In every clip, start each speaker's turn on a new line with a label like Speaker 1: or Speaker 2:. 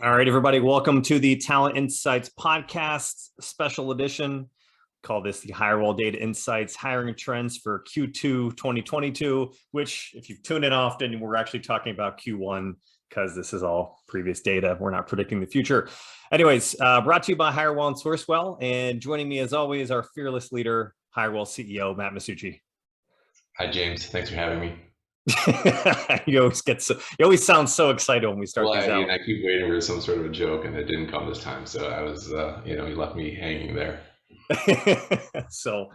Speaker 1: All right, everybody, welcome to the Talent Insights podcast special edition. Call this the Hirewell Data Insights hiring trends for Q2 2022, which if you've tuned in often, we're actually talking about Q1 because this is all previous data. We're not predicting the future. Anyways, brought to you by Hirewell and Sourcewell. And joining me as always, our fearless leader, Hirewell CEO, Matt Masucci.
Speaker 2: Hi, James. Thanks for having me.
Speaker 1: You always sound so excited when we start
Speaker 2: Well,
Speaker 1: these out.
Speaker 2: I keep waiting for some sort of a joke, and it didn't come this time. So I was, he left me hanging there.
Speaker 1: So,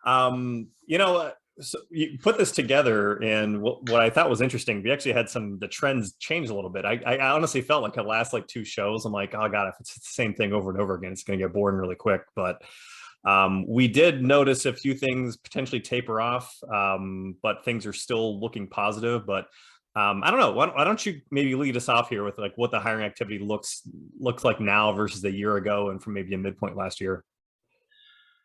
Speaker 1: so you put this together, and what I thought was interesting, we actually had the trends change a little bit. I honestly felt like the last like two shows, I'm like, oh God, if it's the same thing over and over again, it's going to get boring really quick. But we did notice a few things potentially taper off, but things are still looking positive. But I don't know. Why don't you maybe lead us off here with like what the hiring activity looks like now versus a year ago and from maybe a midpoint last year?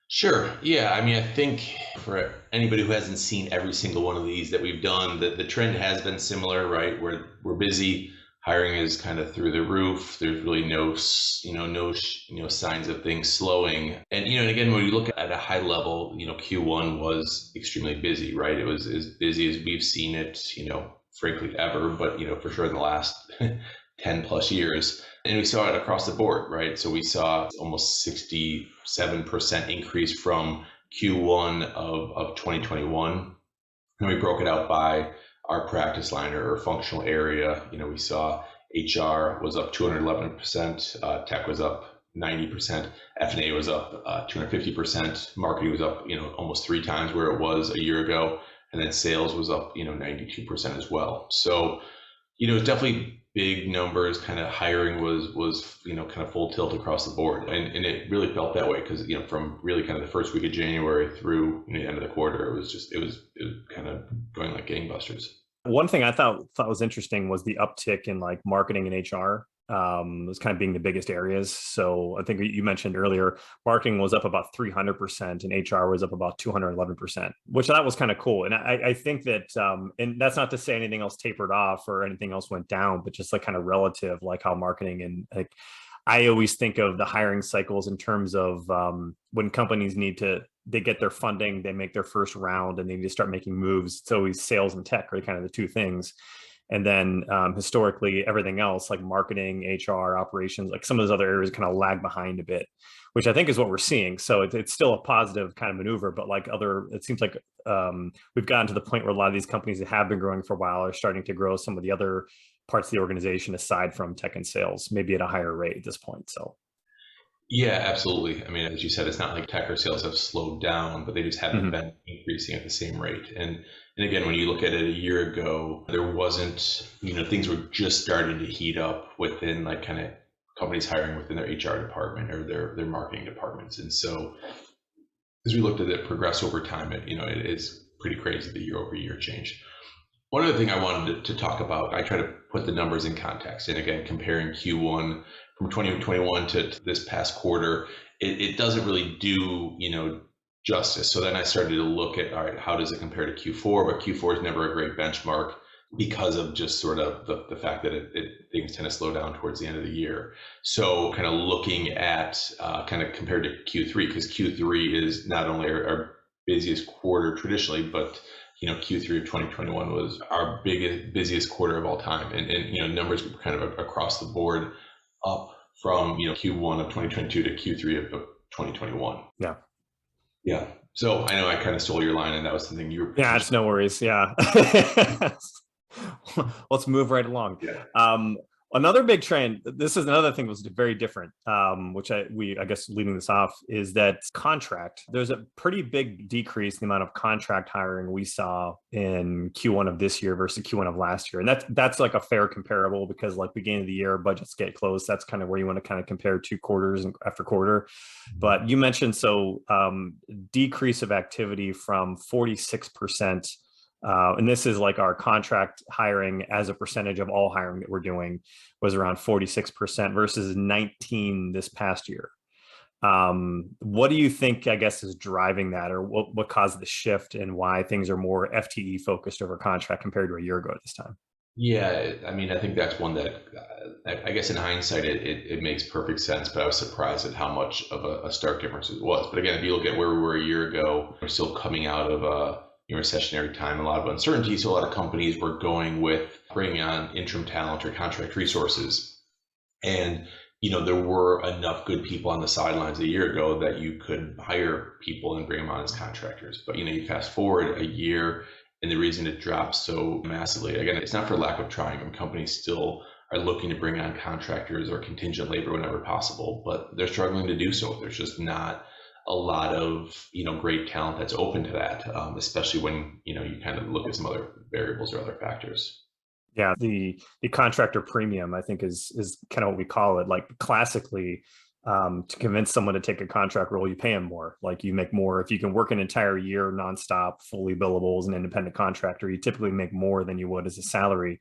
Speaker 2: Sure. Yeah. I mean, I think for anybody who hasn't seen every single one of these that we've done, the trend has been similar, right? We're busy. Hiring is kind of through the roof. There's really no signs of things slowing. And and again, when you look at a high level, Q1 was extremely busy, right? It was as busy as we've seen it, frankly ever, but for sure in the last 10 plus years. And we saw it across the board, right? So we saw almost 67% increase from Q1 of 2021. And we broke it out by our practice line or functional area. We saw HR was up 211%, tech was up 90%, F&A was up 250%, marketing was up, almost three times where it was a year ago, and then sales was up, 92% as well. So, it's definitely big numbers. Kind of hiring was kind of full tilt across the board, and it really felt that way because from really kind of the first week of January through the end of the quarter, it was kind of going like gangbusters.
Speaker 1: One thing I thought was interesting was the uptick in like marketing and HR. Was kind of being the biggest areas. So I think you mentioned earlier, marketing was up about 300% and HR was up about 211%, which that was kind of cool. And I think that, and that's not to say anything else tapered off or anything else went down, but just like kind of relative, like how marketing and like, I always think of the hiring cycles in terms of when companies they get their funding, they make their first round and they need to start making moves. It's always sales and tech are kind of the two things. And then historically, everything else like marketing, HR, operations, like some of those other areas kind of lag behind a bit, which I think is what we're seeing. So it's still a positive kind of maneuver, but it seems like we've gotten to the point where a lot of these companies that have been growing for a while are starting to grow some of the other parts of the organization aside from tech and sales, maybe at a higher rate at this point. So.
Speaker 2: Yeah, absolutely. I mean, as you said, it's not like tech or sales have slowed down, but they just haven't
Speaker 1: Mm-hmm.
Speaker 2: been increasing at the same rate. And again, when you look at it a year ago, there wasn't, things were just starting to heat up within like kind of companies hiring within their HR department or their marketing departments. And so as we looked at it progress over time, it is pretty crazy the year over year change. One other thing I wanted to talk about, I try to put the numbers in context. And again, comparing Q1 from 2021 to this past quarter, it doesn't really do, justice. So then I started to look at, all right, how does it compare to Q4? But Q4 is never a great benchmark because of just sort of the fact that things tend to slow down towards the end of the year. So kind of looking at kind of compared to Q3, because Q3 is not only our busiest quarter traditionally, but Q3 of 2021 was our busiest quarter of all time. And numbers were kind of across the board up from, Q1 of 2022 to Q3 of 2021.
Speaker 1: Yeah.
Speaker 2: Yeah. So I know I kind of stole your line and that was something you were.
Speaker 1: Yeah, it's no worries. Yeah. Let's move right along.
Speaker 2: Yeah.
Speaker 1: Another big trend, this is another thing that was very different, which I guess leading this off is that contract. There's a pretty big decrease in the amount of contract hiring we saw in Q1 of this year versus Q1 of last year. And that's like a fair comparable because like beginning of the year, budgets get closed. That's kind of where you want to kind of compare two quarters and after quarter. But you mentioned decrease of activity from 46%. And this is like our contract hiring as a percentage of all hiring that we're doing was around 46% versus 19 this past year. What do you think, I guess, is driving that, or what caused the shift and why things are more FTE focused over contract compared to a year ago at this time?
Speaker 2: Yeah, I mean, I think that's one that I guess in hindsight it makes perfect sense, but I was surprised at how much of a stark difference it was. But again, if you look at where we were a year ago, we're still coming out of a recessionary time, a lot of uncertainty. So a lot of companies were going with bringing on interim talent or contract resources. And, there were enough good people on the sidelines a year ago that you could hire people and bring them on as contractors. But, you fast forward a year and the reason it dropped so massively, again, it's not for lack of trying. I mean, companies still are looking to bring on contractors or contingent labor whenever possible, but they're struggling to do so. There's just not a lot of, great talent that's open to that, especially when, you kind of look at some other variables or other factors.
Speaker 1: Yeah, the contractor premium, I think, is kind of what we call it. Like classically, to convince someone to take a contract role, you pay them more. Like you make more if you can work an entire year nonstop, fully billable as an independent contractor. You typically make more than you would as a salary.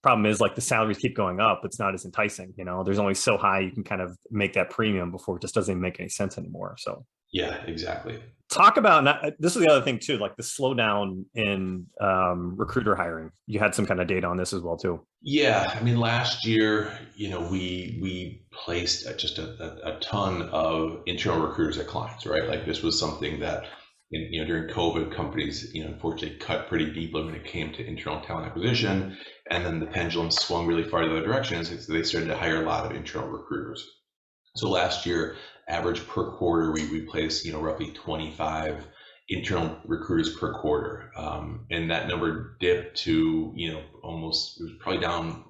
Speaker 1: Problem is, like the salaries keep going up. It's not as enticing. There's only so high you can kind of make that premium before it just doesn't make any sense anymore. So
Speaker 2: Yeah, exactly.
Speaker 1: talk about this is the other thing too, like the slowdown in recruiter hiring. You had some kind of data on this as well too.
Speaker 2: Yeah, I mean, last year, we placed just a ton of internal recruiters at clients, right? Like this was something that, during COVID, companies, unfortunately cut pretty deeply when it came to internal talent acquisition, and then the pendulum swung really far the other direction, so they started to hire a lot of internal recruiters. So last year, average per quarter, we placed, roughly 25 internal recruiters per quarter. And that number dipped to, almost, it was probably down,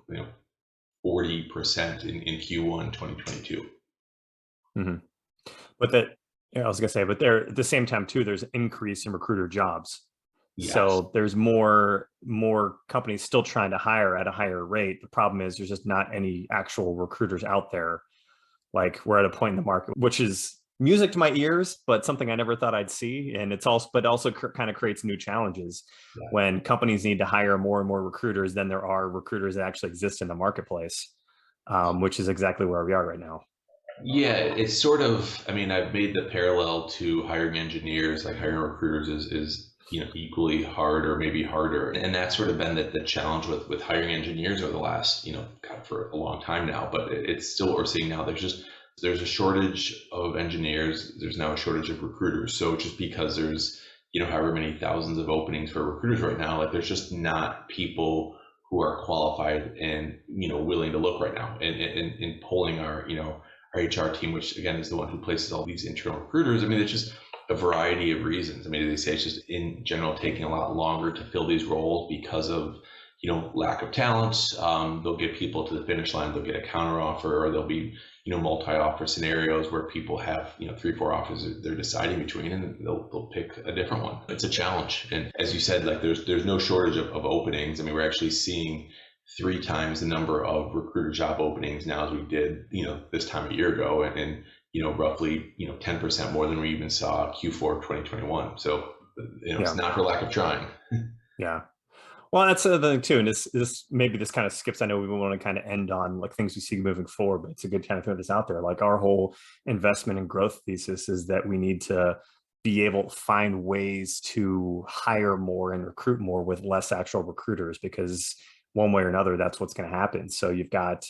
Speaker 2: 40% in Q1 2022.
Speaker 1: Hmm. But that, yeah, I was gonna say, but there at the same time too, there's an increase in recruiter jobs.
Speaker 2: Yes.
Speaker 1: So there's more companies still trying to hire at a higher rate. The problem is there's just not any actual recruiters out there. Like we're at a point in the market, which is music to my ears, but something I never thought I'd see. And it's also, but also kind of creates new challenges
Speaker 2: Yeah.
Speaker 1: when companies need to hire more and more recruiters than there are recruiters that actually exist in the marketplace, which is exactly where we are right now.
Speaker 2: Yeah, it's sort of, I mean, I've made the parallel to hiring engineers, like hiring recruiters is, equally hard or maybe harder. And that's sort of been the challenge with hiring engineers over the last, God, for a long time now, but it's still what we're seeing now. There's a shortage of engineers. There's now a shortage of recruiters. So just because there's, however many thousands of openings for recruiters right now, like there's just not people who are qualified and, willing to look right now. And polling our HR team, which again is the one who places all these internal recruiters. I mean, it's just a variety of reasons. I mean, they say it's just in general taking a lot longer to fill these roles because of lack of talent. They'll get people to the finish line, they'll get a counter offer, or there'll be multi-offer scenarios where people have 3 4 offers they're deciding between, and they'll pick a different one. It's a challenge, and as you said, like there's no shortage of openings. I mean, we're actually seeing 3 times the number of recruiter job openings now as we did, this time a year ago, and roughly, 10% more than we even saw Q4 of 2021. So, it's
Speaker 1: Yeah.
Speaker 2: not for lack of trying.
Speaker 1: Yeah. Well, that's the other thing too. And this maybe this kind of skips. I know we want to kind of end on like things we see moving forward, but it's a good kind of throw this out there. Like our whole investment and growth thesis is that we need to be able to find ways to hire more and recruit more with less actual recruiters, because one way or another, that's what's going to happen. So you've got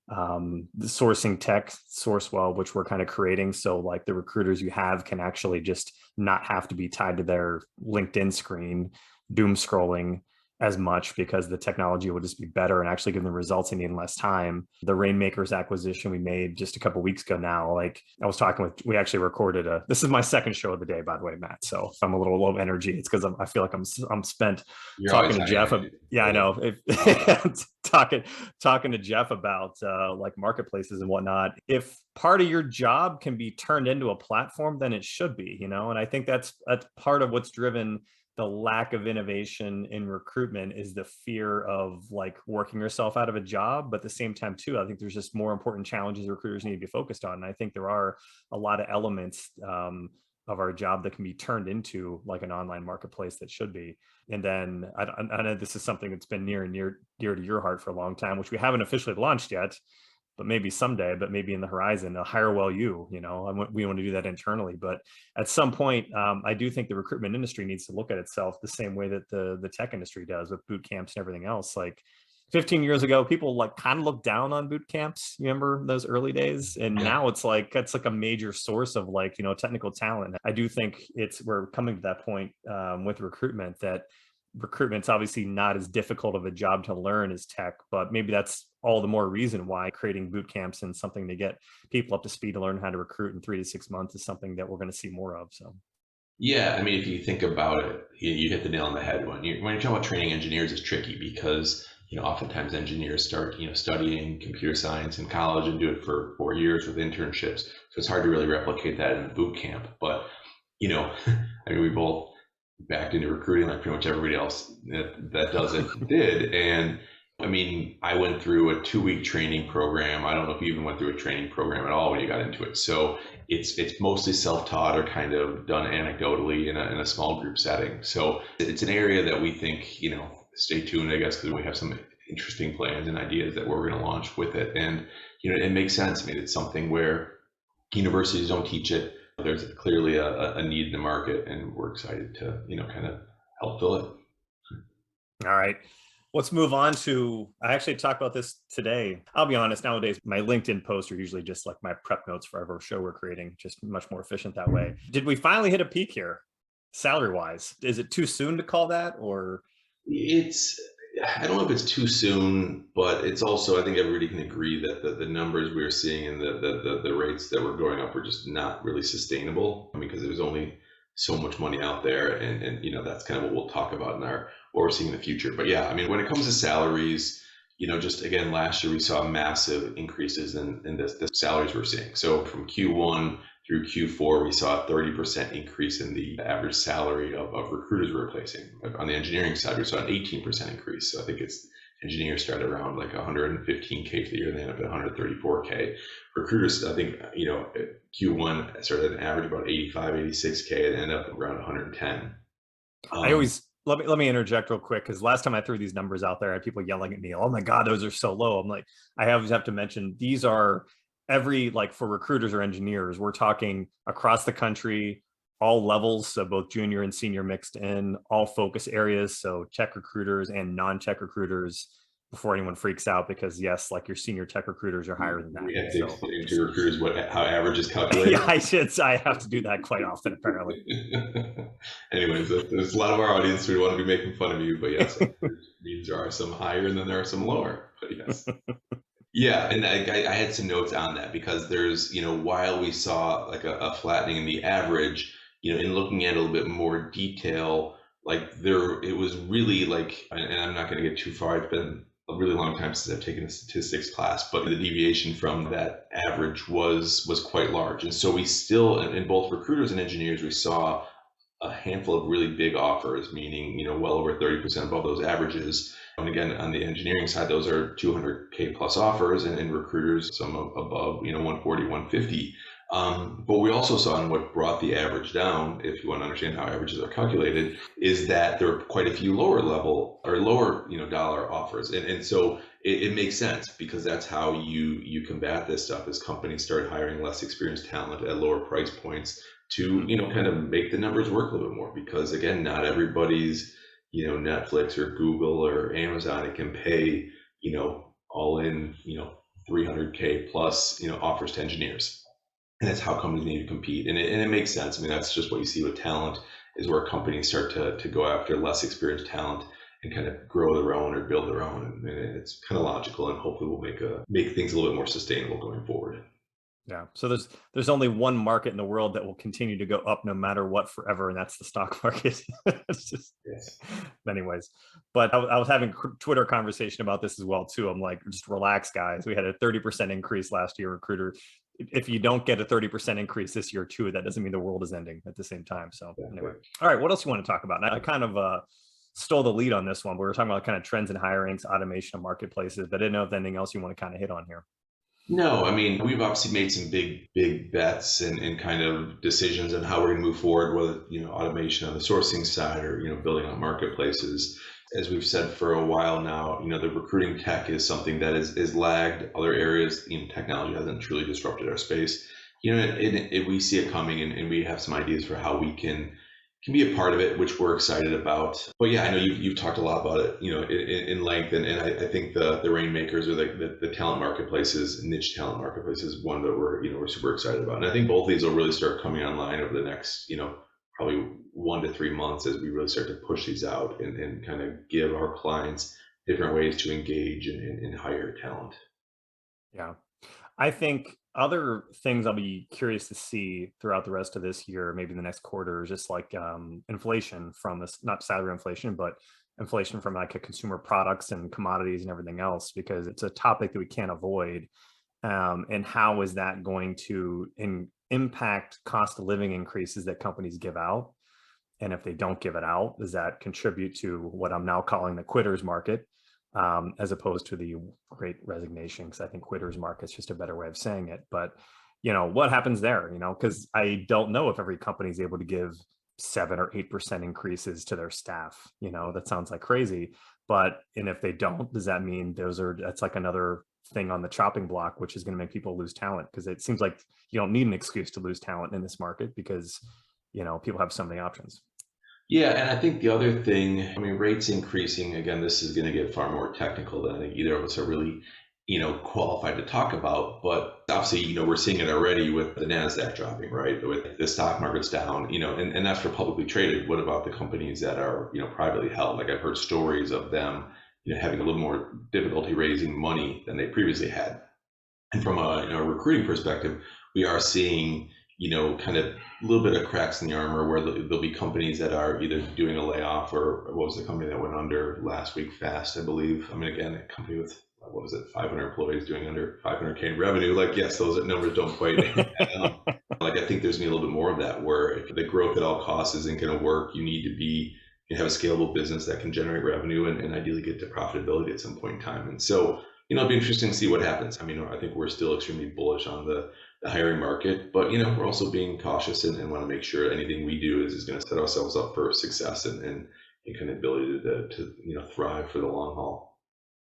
Speaker 1: the sourcing tech, Sourcewell, which we're kind of creating. So like the recruiters you have can actually just not have to be tied to their LinkedIn screen, doom scrolling as much, because the technology will just be better and actually give them the results they need in less time. The Rainmakers acquisition we made just a couple of weeks ago now, like I was talking with, we actually recorded this is my second show of the day, by the way, Matt. So if I'm a little low energy, it's because I feel like I'm spent
Speaker 2: You're always
Speaker 1: talking to
Speaker 2: high
Speaker 1: Jeff.
Speaker 2: energy.
Speaker 1: Yeah, I know. Talking to Jeff about like marketplaces and whatnot. If part of your job can be turned into a platform, then it should be, and I think that's part of what's driven the lack of innovation in recruitment, is the fear of like working yourself out of a job. But at the same time too, I think there's just more important challenges recruiters need to be focused on. And I think there are a lot of elements of our job that can be turned into like an online marketplace that should be. And then I know this is something that's been near and dear to your heart for a long time, which we haven't officially launched yet, but maybe someday, but maybe in the horizon, a Hirewell we want to do that internally. But at some point, I do think the recruitment industry needs to look at itself the same way that the tech industry does with boot camps and everything else. Like 15 years ago, people like kind of looked down on boot camps. You remember those early days? And
Speaker 2: Yeah.
Speaker 1: now it's like a major source of like, technical talent. I do think we're coming to that point with recruitment, that recruitment's obviously not as difficult of a job to learn as tech, but maybe that's all the more reason why creating boot camps and something to get people up to speed to learn how to recruit in 3 to 6 months is something that we're going to see more of. So
Speaker 2: Yeah, I mean, if you think about it, you hit the nail on the head. When you're talking about training engineers, it's tricky because oftentimes engineers start studying computer science in college and do it for 4 years with internships. So it's hard to really replicate that in a boot camp. But I mean, we both backed into recruiting like pretty much everybody else that does it did. And I mean, I went through a 2-week training program. I don't know if you even went through a training program at all when you got into it. So it's mostly self-taught or kind of done anecdotally in a small group setting. So it's an area that we think, stay tuned, I guess, because we have some interesting plans and ideas that we're going to launch with it. And, it makes sense. I mean, it's something where universities don't teach it. There's clearly a need in the market, and we're excited to, kind of help fill it.
Speaker 1: all right. Let's move on to, I actually talked about this today. I'll be honest, nowadays, my LinkedIn posts are usually just like my prep notes for every show we're creating, just much more efficient that way. Did we finally hit a peak here, salary wise? Is it too soon to call that, or?
Speaker 2: I don't know if it's too soon, but it's also, I think everybody can agree that the numbers we are seeing and the rates that were going up were just not really sustainable. I mean, because there's only so much money out there, and that's kind of what we'll talk about in what we're seeing in the future. But yeah, I mean, when it comes to salaries, just again, last year we saw massive increases in the salaries we're seeing. So from Q1 through Q4, we saw a 30% increase in the average salary of recruiters we're replacing. On the engineering side, we saw an 18% increase. So I think engineers started around like 115K for the year, and they ended up at 134K. Recruiters, I think, Q1 started at an average about 85, 86K, and ended up around 110.
Speaker 1: I always, let me interject real quick, because last time I threw these numbers out there, I had people yelling at me, "Oh my God, those are so low." I'm like, I always have to mention these are like for recruiters or engineers, we're talking across the country, all levels, so both junior and senior mixed in, all focus areas, so tech recruiters and non-tech recruiters. Before anyone freaks out, because yes, like your senior tech recruiters are higher than that.
Speaker 2: We have to
Speaker 1: So
Speaker 2: explain to recruiters how average is calculated.
Speaker 1: yeah, I have to do that quite often, apparently.
Speaker 2: Anyways, there's a lot of our audience who want to be making fun of you, but yes, means there are some higher and then there are some lower. But yes. Yeah, and I had some notes on that because there's, while we saw like a flattening in the average, in looking at a little bit more detail, like it was really like, and I'm not going to get too far, it's been a really long time since I've taken a statistics class, but the deviation from that average was quite large. And so we still, in both recruiters and engineers, we saw a handful of really big offers, meaning, well over 30% above those averages. And again, on the engineering side, those are 200K plus offers, and in recruiters, some above, 140, 150. But we also saw, and what brought the average down, if you want to understand how averages are calculated, is that there are quite a few lower level or lower, dollar offers. And so it makes sense, because that's how you combat this stuff, as companies start hiring less experienced talent at lower price points to, kind of make the numbers work a little bit more. Because again, not everybody's, Netflix or Google or Amazon, it can pay, all in, 300K plus, offers to engineers. And that's how companies need to compete. And it makes sense. I mean, that's just what you see with talent, is where companies start to go after less experienced talent and kind of grow their own or build their own. And it's kind of logical, and hopefully will make things a little bit more sustainable going forward.
Speaker 1: Yeah. So there's only one market in the world that will continue to go up no matter what forever, and that's the stock market. It's just,
Speaker 2: Yes.
Speaker 1: anyways. But I was having Twitter conversation about this as well too. I'm like, just relax, guys. We had a 30% increase last year, recruiter. If you don't get a 30% increase this year too, that doesn't mean the world is ending at the same time. So anyway, all right. What else you want to talk about? And I kind of stole the lead on this one. We were talking about kind of trends in hirings, automation of marketplaces, but I didn't know if anything else you want to kind of hit on here.
Speaker 2: No, I mean, we've obviously made some big bets and kind of decisions on how we're going to move forward, whether, automation on the sourcing side or, building on marketplaces. As we've said for a while now, the recruiting tech is something that is lagged other areas. Technology hasn't truly disrupted our space. And we see it coming, and we have some ideas for how we can can be a part of it, which we're excited about. But yeah, I know you've talked a lot about it, in length, and I think the rainmakers or the talent marketplaces, niche talent marketplace is one that we're super excited about. And I think both of these will really start coming online over the next, probably 1 to 3 months as we really start to push these out and kind of give our clients different ways to engage and hire talent.
Speaker 1: Yeah. I think other things I'll be curious to see throughout the rest of this year, maybe the next quarter, is just like inflation from this, not salary inflation, but inflation from like a consumer products and commodities and everything else, because it's a topic that we can't avoid. And how is that going to impact cost of living increases that companies give out? And if they don't give it out, does that contribute to what I'm now calling the quitters market, as opposed to the great resignation? Because I think quitters market is just a better way of saying it. But what happens there? Because I don't know if every company is able to give 7 or 8% increases to their staff. That sounds like crazy. And if they don't, does that mean that's like another thing on the chopping block, which is going to make people lose talent? Because it seems like you don't need an excuse to lose talent in this market, because people have so many options.
Speaker 2: Yeah, and I think the other thing, I mean, rates increasing, again, this is going to get far more technical than I think either of us are really, qualified to talk about. But obviously, we're seeing it already with the NASDAQ dropping, right? With the stock market's down, and that's for publicly traded. What about the companies that are, privately held? Like I've heard stories of them, having a little more difficulty raising money than they previously had. And from a recruiting perspective, we are seeing, kind of a little bit of cracks in the armor where there'll be companies that are either doing a layoff, or what was the company that went under last week? Fast, I believe. I mean, again, a company with, what was it, 500 employees doing under 500K in revenue. Like, yes, those numbers don't quite add up. Like, I think there's gonna be a little bit more of that, where if the growth at all costs isn't going to work, you have a scalable business that can generate revenue and ideally get to profitability at some point in time. And so, it'll be interesting to see what happens. I mean, I think we're still extremely bullish on the hiring market, but we're also being cautious and want to make sure anything we do is going to set ourselves up for success and kind of ability to thrive for the long haul.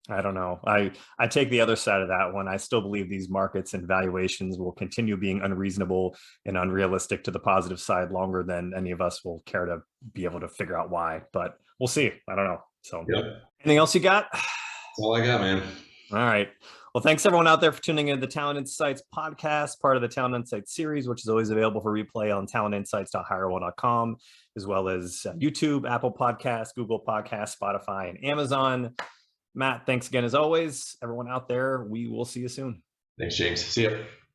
Speaker 1: I don't know. I take the other side of that one. I still believe these markets and valuations will continue being unreasonable and unrealistic to the positive side longer than any of us will care to be able to figure out why. But we'll see. I don't know. So,
Speaker 2: Yep.
Speaker 1: anything else you got?
Speaker 2: That's all I got, man.
Speaker 1: All right. Well, thanks everyone out there for tuning in to the Talent Insights podcast, part of the Talent Insights series, which is always available for replay on talentinsights.hirewell.com, as well as YouTube, Apple Podcasts, Google Podcasts, Spotify, and Amazon. Matt, thanks again as always. Everyone out there, we will see you soon.
Speaker 2: Thanks, James. See ya.